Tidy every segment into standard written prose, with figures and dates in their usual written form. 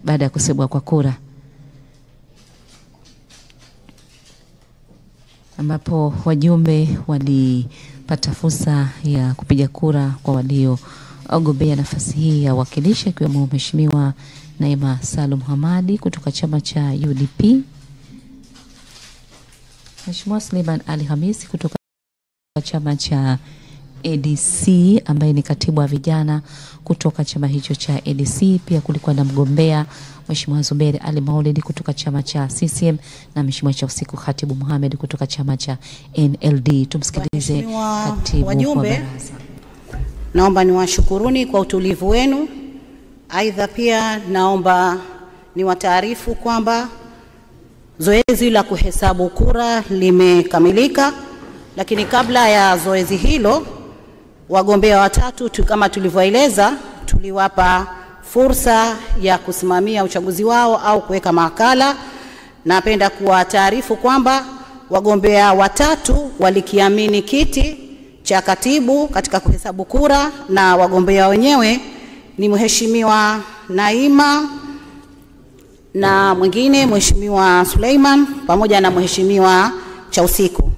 baada ya kusebwa kwa kura, ambapo wajumbe walipata fursa ya kupiga kura kwa waliogombea nafasi hii ya uwakilishi, ikiwemo Mheshimiwa Naima Salum Hamadi kutoka chama cha UDP, Mheshimiwa Suleiman Ali Hamisi kutoka chama cha ADC ambaye ni katibu wa vijana kutoka chama hicho cha ADC. Pia kulikuwa na mgombea Mheshimiwa Zuberi Ali Maulid kutoka chama cha CCM na Mheshimiwa Chausiku Khatibu Mohamed kutoka chama cha NLD. Tumsikilize katibu wajumbe wa baraza. Naomba niwashukuruni kwa utulivu wenu. Aidha pia naomba niwataarifu kwamba zoezi la kuhesabu kura limekamilika, lakini kabla ya zoezi hilo wagombea watatu kama tulivyoeleza tuliwapa fursa ya kusimamia uchaguzi wao au kuweka makala. Napenda kuwataarifu kwamba wagombea watatu walikiamini kiti cha katibu katika kuhesabu kura, na wagombea wenyewe ni Mheshimiwa Naima na mwingine Mheshimiwa Suleiman pamoja na Mheshimiwa Chausiku.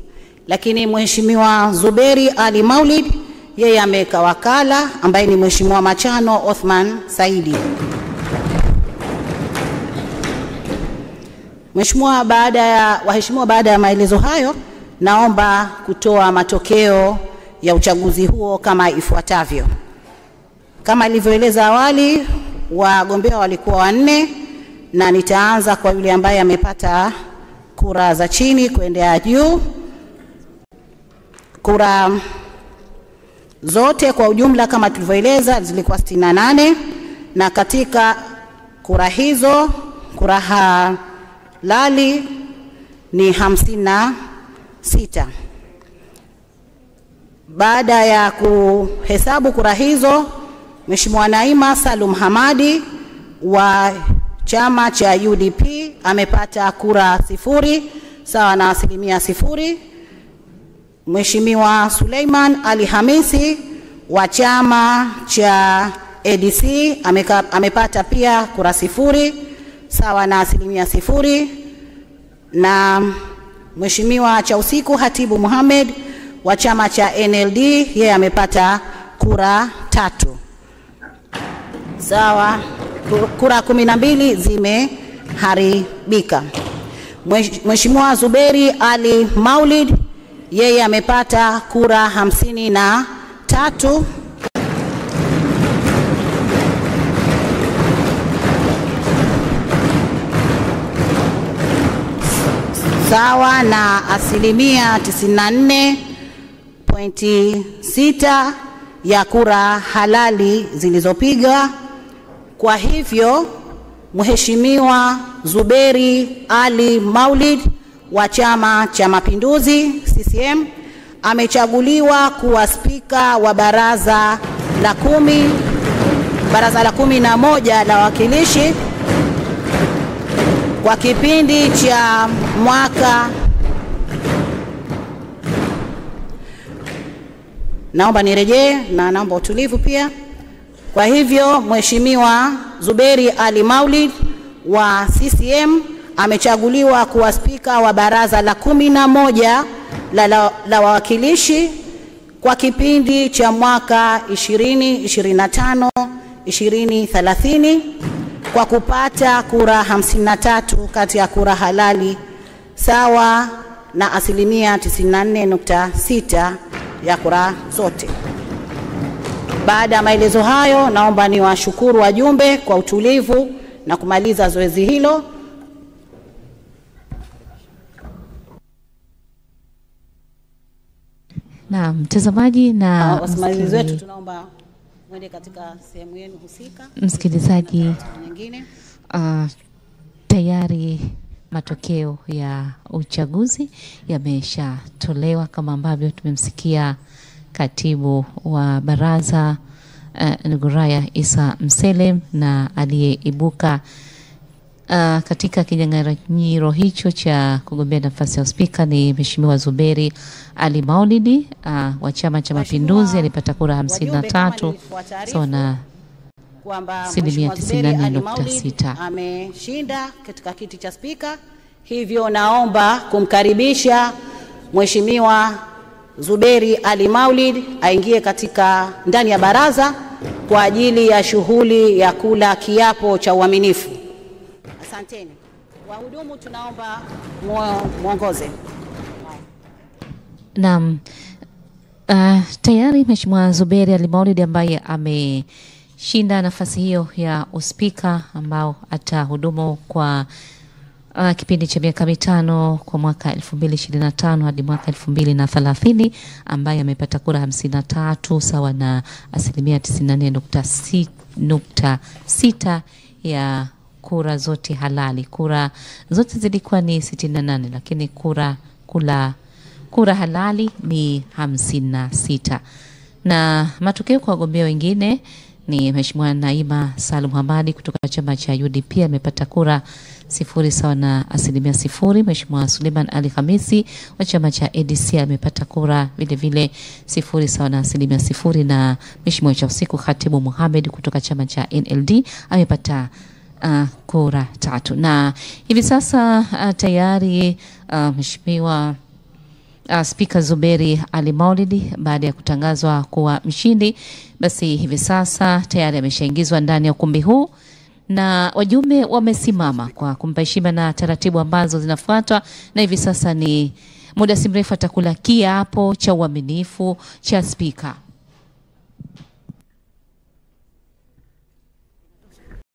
Lakini Mheshimiwa Zuberi Ali Maulid yeye ameweka wakala ambaye ni Mheshimiwa Machano Othman Saidi. Mheshimiwa, baada ya maelezo hayo, naomba kutoa matokeo ya uchaguzi huo kama ifuatavyo. Kama ilivyoeleza awali, wagombea walikuwa 4 na nitaanza kwa yule ambaye amepata kura za chini kuendea juu. Kura zote kwa ujumla kama tulivyoeleza zilikuwa 68, na katika kura hizo kura halali ni 56. Baada ya kuhesabu kura hizo, Mheshimiwa Naima Salum Hamadi wa chama cha UDP amepata kura 0 sawa na 0%. Mheshimiwa Suleiman Ali Hamisi wa chama cha ADC amepata pia kura 0 sawa na 0%, na Mheshimiwa Chausiku Khatibu Mohamed wa chama cha NLD yeye amepata kura 3 sawa. Kura 12 zimeharibika. Mheshimiwa Zuberi Ali Maulid yeye amepata kura 53 sawa na 94.6 ya kura halali zilizopigwa. Kwa hivyo Mheshimiwa Zuberi Ali Maulid wa Chama cha Mapinduzi CCM amechaguliwa kuwa spika wa baraza la 11 la wawakilishi kwa kipindi cha mwaka. Naomba nirejee na naomba utulivu pia. Kwa hivyo Mheshimiwa Zuberi Ali Maulid wa CCM amechaguliwa kuwa spika wa baraza la 11 la wawakilishi kwa kipindi cha mwaka 2025-2030 kwa kupata kura 53 kati ya kura halali sawa na 94.6 ya kura zote. Baada ya maelezo hayo, naomba niwashukuru wajumbe kwa utulivu na kumaliza zoezi hilo. Na mtazamaji na wasimamizi wetu, tunaomba mwende katika sehemu yenu husika. Msikilizaji, tayari matokeo ya uchaguzi yameshatolewa kama ambavyo tumemsikia katibu wa baraza Nuguraya Isa Mselem, na aliyeibuka katika kinyang'anyiro hicho cha kugombea nafasi ya spika ni Mheshimiwa Zuberi Ali Maulidi wa Chama cha Mapinduzi. Alipata kura 53 sawa na kwamba Mheshimiwa Zuberi Ali Maulid ameshinda katika kiti cha spika. Hivyo naomba kumkaribisha Mheshimiwa Zuberi Ali Maulid aingie katika ndani ya baraza kwa ajili ya shughuli ya kula kiapo cha uaminifu. Asanteni. Wahudumu tunaomba muongoze. Naam. Tayari Mheshimiwa Zuberi Ali Maulid ambaye ameshinda nafasi hiyo ya uspika ambao atahudumu kwa kipindi cha miaka 5 kwa mwaka 2025 hadi mwaka 2030, ambaye amepata kura 53 sawa na 94.6% ya kura zote halali. Kura zote zilikuwa ni 68, lakini kura halali ni 56. Na matokeo kwa wagombea wengine ni Mheshimiwa Naima Salum Hamadi kutoka chama cha UDP amepata kura 0 sawa na 0%. Mheshimiwa Suleiman Ali Hamisi wa chama cha ADC amepata kura vile vile 0 sawa na 0%, na Mheshimiwa Chausiku Khatibu Mohamed kutoka chama cha NLD amepata kura 3. Na hivi sasa tayari Mheshimiwa Spika Zuberi Ali Maulid baada ya kutangazwa kuwa mshindi, basi hivi sasa tayari ameshaingizwa ndani ya ukumbi huu na wajumbe wamesimama kwa kumpa heshima na taratibu ambazo zinafuatwa, na hivi sasa ni muda si mrefu atakula kiapo cha uaminifu cha spika.